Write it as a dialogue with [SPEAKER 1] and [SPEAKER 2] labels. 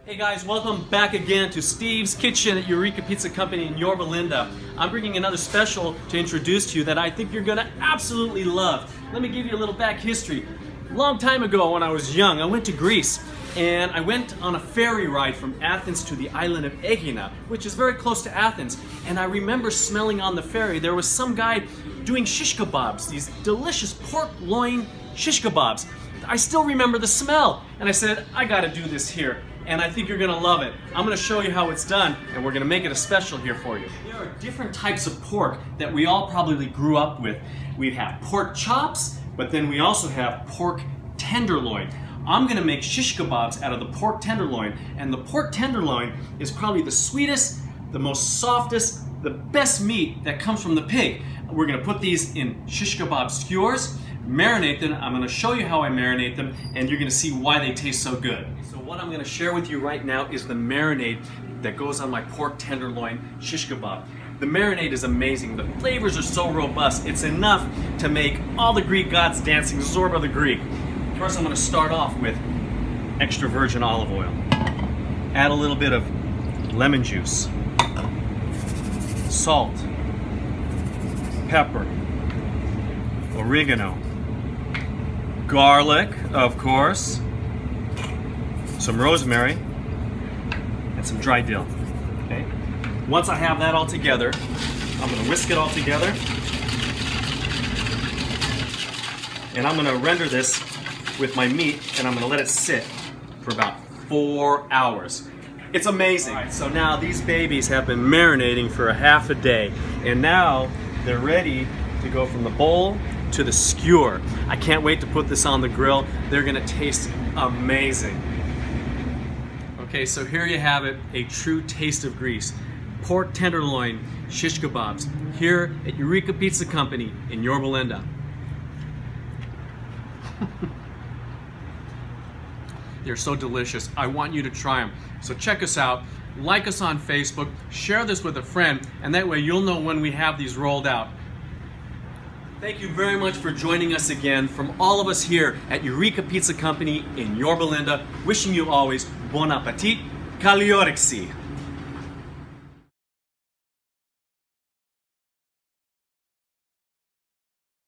[SPEAKER 1] Hey guys, welcome back again to Steve's Kitchen at Eureka Pizza Company in Yorba. I'm bringing another special to introduce to you that I think you're gonna absolutely love. Let me give you a little back history. A long time ago when I was young, I went to Greece and I went on a ferry ride from Athens to the island of Aegina, which is very close to Athens. And I remember smelling on the ferry, there was some guy doing shish kebabs, these delicious pork loin shish kebabs. I still remember the smell, and I said, I gotta do this here. And I think you're gonna love it. I'm gonna show you how it's done, and we're gonna make it a special here for you. There are different types of pork that we all probably grew up with. We have pork chops, but then we also have pork tenderloin. I'm gonna make shish kebabs out of the pork tenderloin, and the pork tenderloin is probably the sweetest, the most softest, the best meat that comes from the pig. We're gonna put these in shish kebab skewers, marinate them. I'm gonna show you how I marinate them, and you're gonna see why they taste so good. So what I'm gonna share with you right now is the marinade that goes on my pork tenderloin shish kebab. The marinade is amazing. The flavors are so robust. It's enough to make all the Greek gods dancing, Yorba the Greek. First I'm gonna start off with extra virgin olive oil. Add a little bit of lemon juice, salt, pepper, oregano, garlic, of course, some rosemary, and some dry dill. Okay. Once I have that all together, I'm going to whisk it all together, and I'm going to render this with my meat, and I'm going to let it sit for about 4 hours. It's amazing. All right, so now these babies have been marinating for a half a day, and now they're ready to go from the bowl to the skewer. I can't wait to put this on the grill. They're gonna taste amazing. Okay, so here you have it, a true taste of Greece. Pork tenderloin shish kebabs here at Eureka Pizza Company in Yorba. They're so delicious. I want you to try them. So check us out, like us on Facebook, share this with a friend, and that way you'll know when we have these rolled out. Thank you very much for joining us again from all of us here at Eureka Pizza Company in Yorba, wishing you always bon appetit, kaliorixi.